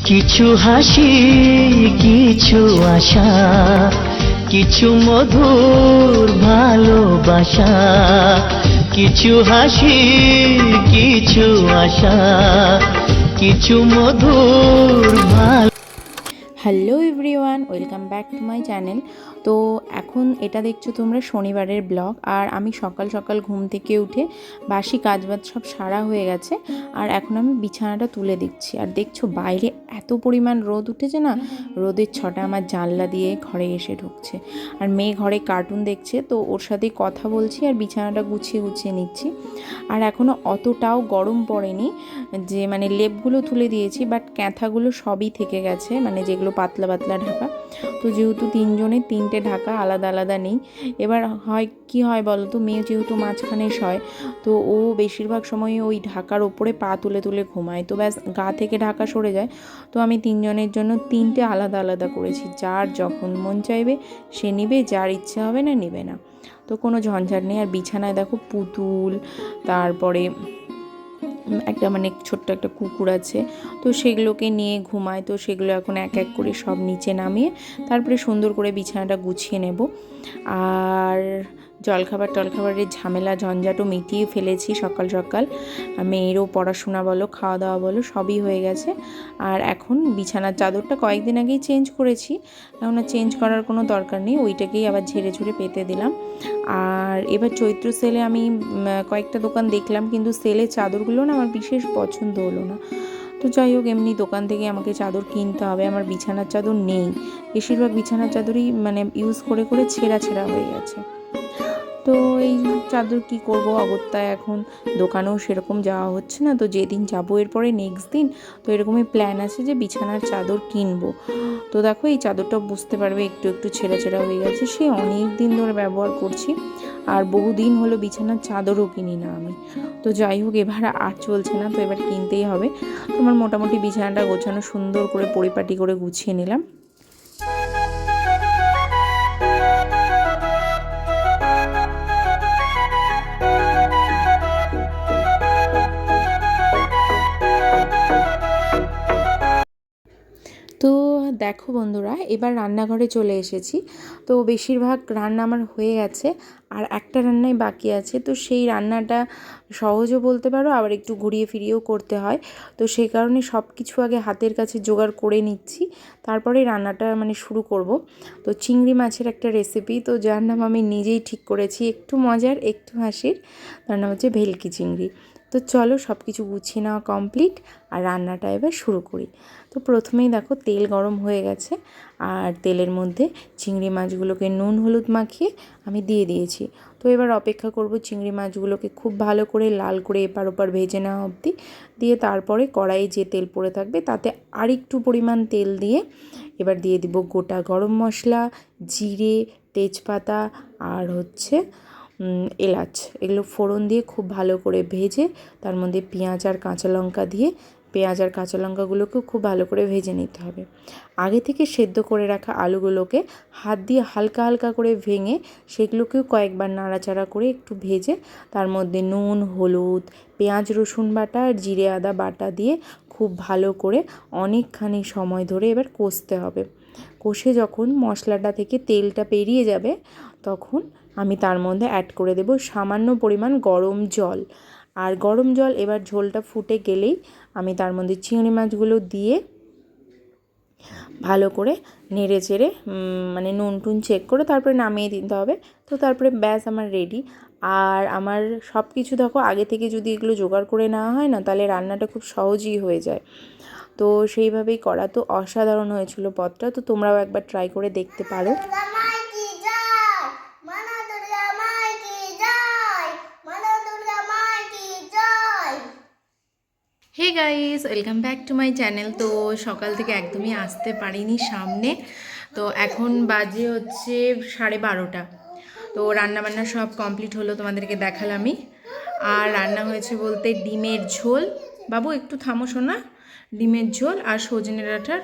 কিছু হাসি, কিছু আশা, কিছু মধুর ভালোবাসা। কিছু হাসি, কিছু আশা, কিছু মধুর ভালো। Hello everyone, welcome back to my channel. তো এখন এটা দেখছো তোমরা শনিবারের ব্লগ। আর আমি সকাল সকাল ঘুম থেকে উঠে বাসি কাজবাজ সব সারা হয়ে গেছে। আর এখন আমি বিছানাটা তুলে দিচ্ছি। আর দেখছো বাইরে এত পরিমাণ রোদ উঠেছে না, রোদের ছটা আমার জানলা দিয়ে ঘরে এসে ঢুকছে। আর মেয়ে ঘরে কার্টুন দেখছে, তো ওর সাথে কথা বলছি আর বিছানাটা গুছিয়ে গুছিয়ে নিচ্ছি। আর এখনও অতটাও গরম পড়েনি, যে মানে লেপগুলো তুলে দিয়েছি, বাট ক্যাঁথাগুলো সবই থেকে গেছে, মানে যেগুলো পাতলা পাতলা ঢাকা। তো যেহেতু তিনজনের তিনটে ঢাকা, আলাদা আলাদা নেই। এবার হয় কি হয় বলো তো, মেয়ে যেহেতু মাঝখানে শয়, তো ও বেশিরভাগ সময় ওই ঢাকার ওপরে পা তুলে তুলে ঘুমায়, তো ব্যাস গা থেকে ঢাকা সরে যায়। তো আমি তিনজনের জন্য তিনটে আলাদা আলাদা করেছি, যার যখন মন চাইবে সে নিবে, যার ইচ্ছা হবে না নেবে না। তো কোনো ঝঞ্ঝাট নেই। আর বিছানায় দেখো পুতুল, তারপরে একটা মানে ছোট্ট একটা কুকুর আছে, তো সেগুলোকে নিয়ে ঘুমায়। তো সেগুলো এখন এক এক করে সব নিচে নামিয়ে তারপরে সুন্দর করে বিছানাটা গুছিয়ে নেব। আর টলখাবারের ঝামেলা ঝঞ্ঝাটও মিটিয়ে ফেলেছি সকাল সকাল। মেয়েরও পড়াশোনা বলো, খাওয়া দাওয়া বলো, সবই হয়ে গেছে। আর এখন বিছানার চাদরটা কয়েকদিন আগেই চেঞ্জ করেছি, এখন আর চেঞ্জ করার কোনো দরকার নেই, ওইটাকেই আবার ঝেড়ে ঝুড়ে পেতে দিলাম। আর এবার চৈত্র সেলে আমি কয়েকটা দোকান দেখলাম, কিন্তু সেলের চাদরগুলো না আমার বিশেষ পছন্দ হলো না। তো যাই হোক, এমনি দোকান থেকে আমাকে চাদর কিনতে হবে, আমার বিছানার চাদর নেই। বেশিরভাগ বিছানার চাদরই মানে ইউজ করে করে ছেঁড়া ছেঁড়া হয়ে গেছে। তো এই চাদর কি করব, অগত্যায় এখন দোকানেও সেরকম যাওয়া হচ্ছে না। তো যেদিন যাবো এরপরে নেক্সট দিন, তো এরকমই প্ল্যান আছে যে বিছানার চাদর কিনবো। তো দেখো এই চাদরটা বুঝতে পারবে একটু একটু ছেঁড়া ছেঁড়া হয়ে গেছে, সে অনেক দিন ধরে ব্যবহার করছি। আর বহুদিন হলো বিছানার চাদরও কিনি না আমি। তো যাই হোক, এবার আর চলছে না, তো এবার কিনতেই হবে। তোমার মোটামুটি বিছানাটা গোছানো সুন্দর করে পরিপাটি করে গুছিয়ে নিলাম। তো দেখো বন্ধুরা, এবার রান্নাঘরে চলে এসেছি। তো বেশিরভাগ রান্না আমার হয়ে গেছে, আর একটা রান্নাই বাকি আছে। তো সেই রান্নাটা সহজও বলতে পারো, আবার একটু ঘুরিয়ে ফিরিয়েও করতে হয়। তো সেই কারণে সব কিছু আগে হাতের কাছে জোগাড় করে নিচ্ছি, তারপরে রান্নাটা মানে শুরু করব। তো চিংড়ি মাছের একটা রেসিপি, তো যার নাম আমি নিজেই ঠিক করেছি, একটু মজার একটু হাসির। তার নাম হচ্ছে ভেলকি চিংড়ি। তো চলো সব কিছু গুছিয়ে নেওয়া কমপ্লিট, আর রান্নাটা এবার শুরু করি। তো প্রথমেই দেখো তেল গরম হয়ে গেছে, আর তেলের মধ্যে চিংড়ি মাছগুলোকে নুন হলুদ মাখিয়ে আমি দিয়ে দিয়েছি। তো এবার অপেক্ষা করব চিংড়ি মাছগুলোকে খুব ভালো করে লাল করে এপার ওপার ভেজে নেওয়া অবধি। দিয়ে তারপরে কড়াইয়ে যে তেল পড়ে থাকবে তাতে আরেকটু পরিমাণ তেল দিয়ে এবার দিয়ে দিব গোটা গরম মশলা, জিরে, তেজপাতা আর হচ্ছে এলাচ, এগুলো ফোড়ন দিয়ে খুব ভালো করে ভেজে তার মধ্যে পেঁয়াজ আর কাঁচা লঙ্কা দিয়ে পেঁয়াজ আর কাঁচা লঙ্কাগুলোকেও খুব ভালো করে ভেজে নিতে হবে। আগে থেকে সেদ্ধ করে রাখা আলুগুলোকে হাত দিয়ে হালকা হালকা করে ভেঙে সেগুলোকেও কয়েকবার নাড়াচাড়া করে একটু ভেজে তার মধ্যে নুন, হলুদ, পেঁয়াজ রসুন বাটা আর জিরে আদা বাটা দিয়ে খুব ভালো করে অনেকখানি সময় ধরে এবার কষতে হবে। কষে যখন মশলাটা থেকে তেলটা বেরিয়ে যাবে, তখন আমি তার মধ্যে অ্যাড করে দেব সামান্য পরিমাণ গরম জল। আর গরম জল এবার ঝোলটা ফুটে গেলেই আমি তার মধ্যে চিংড়ি মাছগুলো দিয়ে ভালো করে নেড়ে চেড়ে মানে নুন টুন চেক করে তারপরে নামিয়ে দিতে হবে। তো তারপরে ব্যাস আমার রেডি। আর আমার সব কিছু দেখো আগে থেকে যদি এগুলো জোগাড় করে নেওয়া হয় না, তাহলে রান্নাটা খুব সহজই হয়ে যায়। তো সেইভাবেই করা, তো অসাধারণ হয়েছিল পদটা। তো তোমরাও একবার ট্রাই করে দেখতে পারো। Hey guys, welcome back to my channel. তো সকাল থেকে একদমই আসতে পারিনি সামনে। তো এখন বাজে হচ্ছে 12:30। তো রান্নাবান্না সব কমপ্লিট হলো, তোমাদেরকে দেখালামই। আর রান্না হয়েছে বলতে ডিমের ঝোল, বাবু একটু থামো শোনা, ডিমের ঝোল আর সজনে ডাঁটার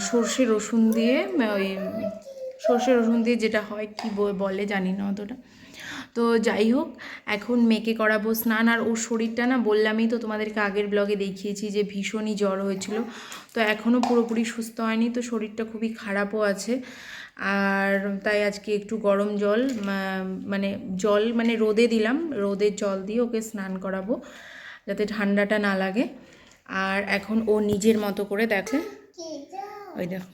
সর্ষে রসুন দিয়ে, ওই সর্ষে রসুন দিয়ে যেটা হয় কি বলে জানি না অতটা। তো তো যাই হোক, এখন মেয়েকে করাবো স্নান। আর ওর শরীরটা না, বললামই তো তোমাদেরকে, আগের ব্লগে দেখিয়েছি যে ভীষণই জ্বর হয়েছিল। তো এখনও পুরোপুরি সুস্থ হয়নি, তো শরীরটা খুবই খারাপও আছে। আর তাই আজকে একটু গরম জল, মানে রোদে দিলাম, রোদের জল দিয়ে ওকে স্নান করাবো যাতে ঠান্ডাটা না লাগে। আর এখন ও নিজের মতো করে দেখে, ওই দেখো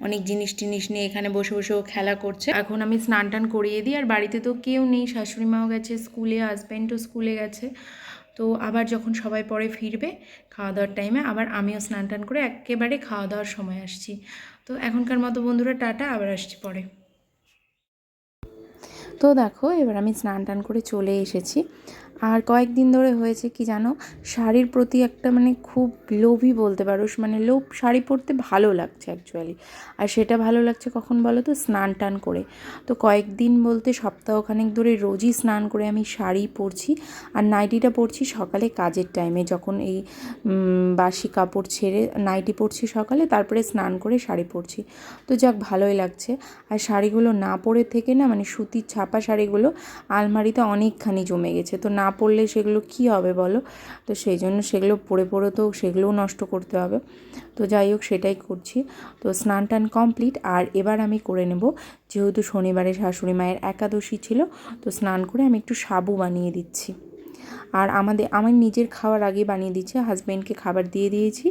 অনেক জিনিস টিনিস নিয়ে এখানে বসে বসে ও খেলা করছে। এখন আমি স্নান টান করিয়ে দিই। আর বাড়িতে তো কেউ নেই, শাশুড়ি মাও গেছে স্কুলে, হাজব্যান্ডও স্কুলে গেছে। তো আবার যখন সবাই পরে ফিরবে খাওয়া দাওয়ার টাইমে, আবার আমিও স্নান টান করে একেবারে খাওয়া দাওয়ার সময় আসছি। তো এখনকার মতো বন্ধুরা টাটা, আবার আসছি পরে। তো দেখো, এবার আমি স্নান টান করে চলে এসেছি। আর কয়েকদিন ধরে হয়েছে কি জানো, শাড়ির প্রতি একটা মানে খুব লোভই বলতে পারো, মানে লোভ, শাড়ি পরতে ভালো লাগছে অ্যাকচুয়ালি। আর সেটা ভালো লাগছে কখন বলো তো, স্নান টান করে। তো কয়েকদিন বলতে সপ্তাহখানেক ধরে রোজই স্নান করে আমি শাড়ি পরছি। আর নাইটিটা পরছি সকালে কাজের টাইমে, যখন এই বাসি কাপড় ছেড়ে নাইটি পরছি সকালে, তারপরে স্নান করে শাড়ি পরছি। তো যাক, ভালোই লাগছে। আর শাড়িগুলো না পরে থেকে না, মানে সুতির ছাপা শাড়িগুলো আলমারিতে অনেকখানি জমে গেছে। তো না পরলে সেগুলো কি হবে বলো, তো সেই জন্য সেগুলো পরে পরে তো সেগুলোও নষ্ট করতে হবে। তো যাই হোক, সেটাই করছি। তো স্নান টান কমপ্লিট। আর এবার আমি করে নেব, যেহেতু শনিবারে শাশুড়ি মায়ের একাদশী ছিল, তো স্নান করে আমি একটু সাবু বানিয়ে দিচ্ছি। আর আমার নিজের খাওয়ার আগে বানিয়ে দিচ্ছি, হাজব্যান্ডকে খাবার দিয়ে দিয়েছি।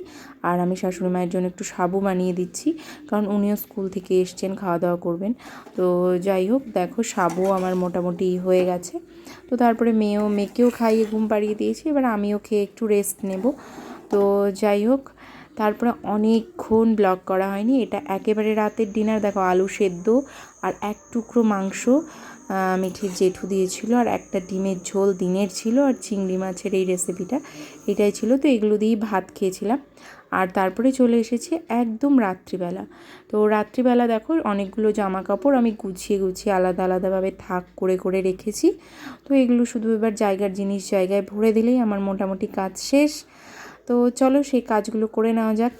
আর আমি শাশুড়ি মায়ের জন্য একটু সাবু বানিয়ে দিচ্ছি, কারণ উনিও স্কুল থেকে এসছেন, খাওয়া দাওয়া করবেন। তো যাই হোক, দেখো সাবু আমার মোটামুটি হয়ে গেছে। তো তারপরে মেয়েকেও খাইয়ে ঘুম পাড়িয়ে দিয়েছি, এবার আমিও খেয়ে একটু রেস্ট নেব। তো যাই হোক, তারপরে অনেকক্ষণ ব্লগ করা হয়নি। এটা একেবারে রাতের ডিনার। দেখো, আলু সেদ্ধ আর এক টুকরো মাংস মিঠির জেঠু দিয়েছিল, আর একটা ডিমের ঝোল দিনের ছিল, আর চিংড়ি মাছের এই রেসিপিটা, এটাই ছিল। তো এগুলো দিয়েই ভাত খেয়েছিলাম। আর তারপরে চলে এসেছি একদম রাত্রিবেলা। তো রাত্রিবেলা দেখো, অনেকগুলো জামা কাপড় আমি গুছিয়ে গুছিয়ে আলাদা আলাদাভাবে থাক করে করে রেখেছি। তো এগুলো শুধু এবার জায়গার জিনিস জায়গায় ভরে দিলেই আমার মোটামুটি কাজ শেষ। তো চলো সেই কাজগুলো করে নেওয়া যাক।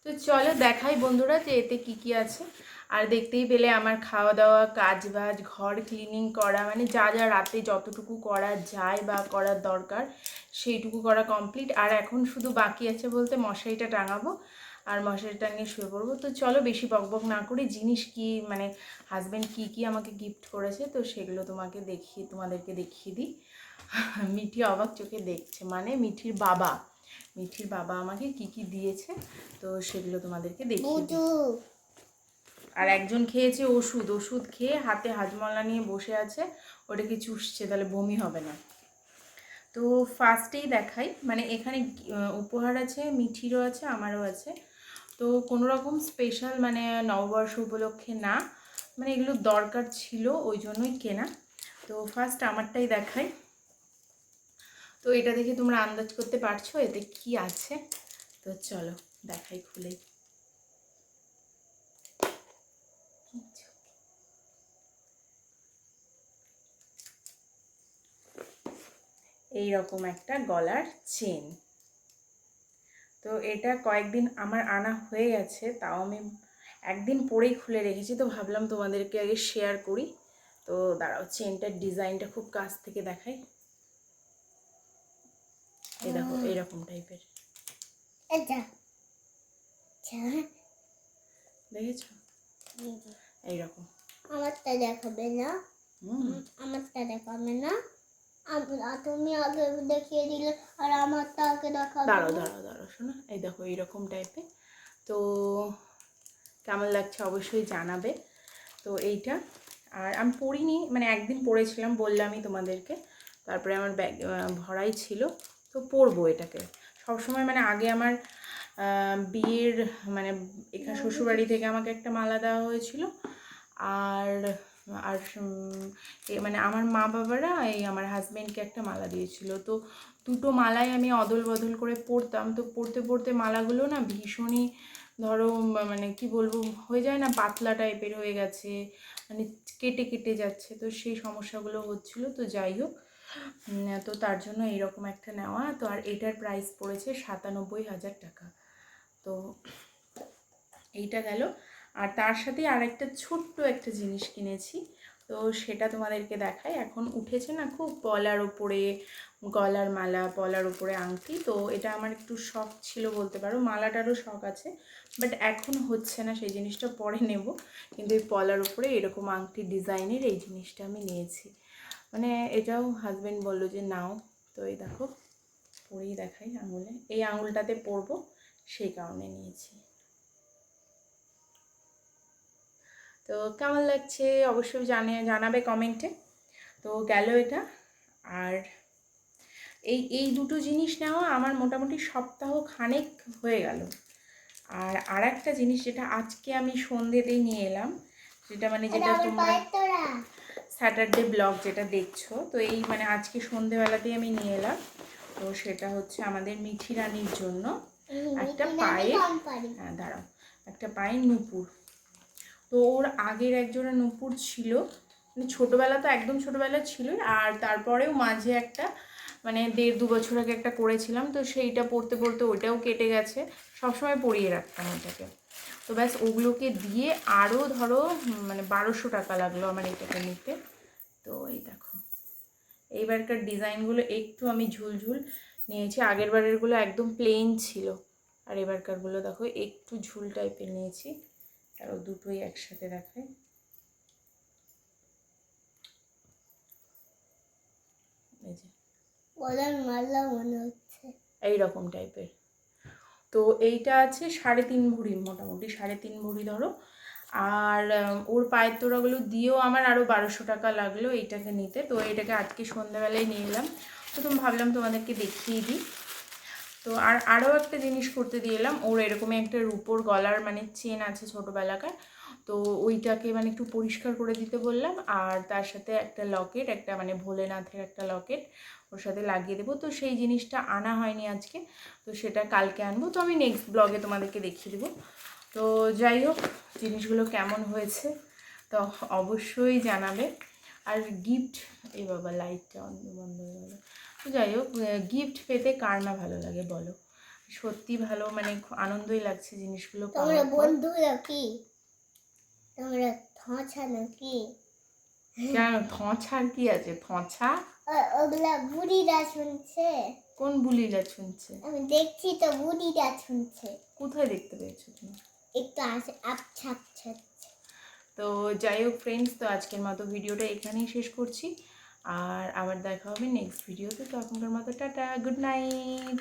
তো চলো দেখাই বন্ধুরা যে এতে কি কি আছে। আর দেখতেই পেলে আমার খাওয়া দাওয়া, কাজ বাজ, ঘর ক্লিনিং করা, মানে যা যা রাতে যতটুকু করা যায় বা করার দরকার সেইটুকু করা কমপ্লিট। আর এখন শুধু বাকি আছে বলতে মশারিটা টাঙাবো, আর মশারি টাঙিয়ে শুয়ে পড়বো। তো চলো বেশি বকবক না করে জিনিস কি, মানে হাজব্যান্ড কি কি আমাকে গিফট করেছে, তো সেগুলো তোমাদেরকে দেখিয়ে দিই। মিঠি অবাক চোখে দেখছে, মানে মিঠির বাবা আমাকে কি কি দিয়েছে, তো সেগুলো তোমাদেরকে দেখিয়ে দিই। আর একজন খেয়েছে ওষুধ খেয়ে হাতে হাজমলা নিয়ে বসে আছে, ওটাকে চুষছে, তাহলে বমি হবে না। তো ফার্স্টেই দেখাই, মানে এখানে উপহার আছে, মিঠিরও আছে, আমারও আছে। তো কোনো রকম স্পেশাল মানে নববর্ষ উপলক্ষে না, মানে এগুলো দরকার ছিল ওই জন্যই কেনা। তো ফার্স্ট আমারটাই দেখাই। তো এটা দেখে তোমরা আন্দাজ করতে পারছো এতে কি আছে। তো চলো দেখাই খুলে। এই রকম একটা গলার চেন। তো এটা কয়েকদিন আমার আনা হয়ে গেছে, তাও আমি একদিন পরেই খুলে রেখেছি, তো ভাবলাম তোমাদেরকে আগে শেয়ার করি। তো দাঁড়াও, চেনটার ডিজাইনটা খুব কাছ থেকে দেখাই। এই দেখো এইরকম টাইপের, দেখেছো এইরকম। আমারটা দেখাবে না, আমারটা দেখাবে না, তুমি আগে দেখিয়ে দিলে আর আমারটা আগে দেখাবে। দাঁড়াও দাঁড়াও দাঁড়াও শোনো, এই দেখো এইরকম টাইপের। তো কেমন লাগছে অবশ্যই জানাবে। তো এইটা আর আমি পরিনি, মানে একদিন পরেছিলাম বললামই তোমাদেরকে, তারপরে আমার ব্যাগ ভরাই ছিল। তো পরবো এটাকে সবসময়, মানে আগে আমার বিয়ের মানে এখানে শ্বশুরবাড়ি থেকে আমাকে একটা মালা দেওয়া হয়েছিল, আর আর মানে আমার মা বাবারা এই আমার হাজব্যান্ডকে একটা মালা দিয়েছিল। তো দুটো মালাই আমি অদল বদল করে পরতাম। তো পরতে পরতে মালাগুলো না ভীষণই ধরো মানে কি বলবো, হয়ে যায় না, পাতলা টাইপের হয়ে গেছে, মানে কেটে কেটে যাচ্ছে। তো সেই সমস্যাগুলো হচ্ছিল। তো যাই হোক, তো তার জন্য এইরকম একটা নেওয়া। তো আর এটার প্রাইস পড়েছে 97,000 টাকা। তো এইটা গেল। আর তার সাথে আরেকটা ছোট্ট একটা জিনিস কিনেছি, তো সেটা তোমাদেরকে দেখাই। এখন উঠেছে না খুব পলার ওপরে গলার মালা, পলার ওপরে আংটি। তো এটা আমার একটু শখ ছিল বলতে পারো, মালাটারও শখ আছে, বাট এখন হচ্ছে না, সেই জিনিসটা পরে নেব। কিন্তু এই পলার উপরে এরকম আংটি ডিজাইনের এই জিনিসটা আমি নিয়েছি, মানে এটাও হাজব্যান্ড বললো যে নাও। তো এই দেখো পরেই দেখাই, আঙুলে এই আঙুলটাতে পরবো, সেই কারণে নিয়েছি। তো কেমন লাগছে অবশ্যই জানাবে কমেন্টে। তো গেল এটা। আর এই দুটো জিনিস নেওয়া আমার মোটামুটি সপ্তাহ খানেক হয়ে গেল। আর একটা জিনিস যেটা আজকে আমি সন্ধ্যেতেই নিয়ে এলাম, যেটা মানে যেটা তোমরা স্যাটারডে ব্লগ যেটা দেখছো, তো এই মানে আজকে সন্ধ্যেবেলাতেই আমি নিয়ে এলাম। তো সেটা হচ্ছে আমাদের মিঠি রানীর জন্য একটা পায়ের, হ্যাঁ দাঁড়াও, একটা পায়ের নূপুর। তো ওর আগের একজোড়া নূপুর ছিল, মানে ছোটোবেলা তো একদম ছোটোবেলা ছিল, আর তারপরেও মাঝে একটা মানে 1.5-2 বছর আগে একটা করেছিলাম। তো সেইটা পরতে পরতে ওটাও কেটে গেছে, সবসময় পরিয়ে রাখতাম ওটাকে। তো ব্যাস ওগুলোকে দিয়ে আরও ধরো মানে 1200 টাকা লাগলো আমার এটাকে নিতে। তো এই দেখো এইবারকার ডিজাইনগুলো একটু আমি ঝুলঝুল নিয়েছি, আগের বারেরগুলো একদম প্লেন ছিল, আর এবারকারগুলো দেখো একটু ঝুল টাইপের নিয়েছি। আর দুটোই একসাথে দেখাই, এই যে গলার মালা মনে হচ্ছে এইরকম টাইপের। তো এইটা আছে 3.5 ভরি, মোটামুটি 3.5 ভরি ধরো। আর ওর পায়ের তোড়াগুলো দিয়েও আমার আরও 1200 টাকা লাগলো এইটাকে নিতে। তো এটাকে আজকে সন্ধ্যাবেলায় নিয়ে এলাম, তো ভাবলাম তোমাদেরকে দেখিয়ে দিই। তো আরও একটা জিনিস করতে দিয়ে এলাম, ওর এরকমই একটা রূপোর গলার মানে চেন আছে ছোটোবেলাকার, তো ওইটাকে মানে একটু পরিষ্কার করে দিতে বললাম। আর তার সাথে একটা লকেট, একটা মানে ভোলেনাথের একটা লকেট ওর সাথে লাগিয়ে দেবো। তো সেই জিনিসটা আনা হয়নি আজকে, তো সেটা কালকে আনবো। তো আমি নেক্সট ব্লগে তোমাদেরকে দেখিয়ে দেবো। তো যাই হোক, জিনিসগুলো কেমন হয়েছে তো অবশ্যই জানাবে। আর গিফট, এই বাবা লাইটটা বন্ধ হয়ে গেল। তো যাই হোক, গিফট পেতে কার না ভালো লাগে বলো, সত্যি ভালো, মানে আনন্দই লাগছে জিনিসগুলো তোমরা পাওয়ার পর। বন্ধু নাকি, তোমরা থছা নাকি? কেন থছার কি আছে, থছা ওগুলা বুড়িরা শুনছে। কোন বুলিরা শুনছে? আমি দেখছি তো বুড়িরা শুনছে। কোথায় দেখতে পেয়েছো তুমি? একটু আছে আচ্ছা আচ্ছা। তো যাই হোক ফ্রেন্ডস, তো আজকের মতো ভিডিওটা এখানেই শেষ করছি, আর আবার দেখা হবে নেক্সট ভিডিওতে। তো এখনকার মতো টাটা, গুড নাইট।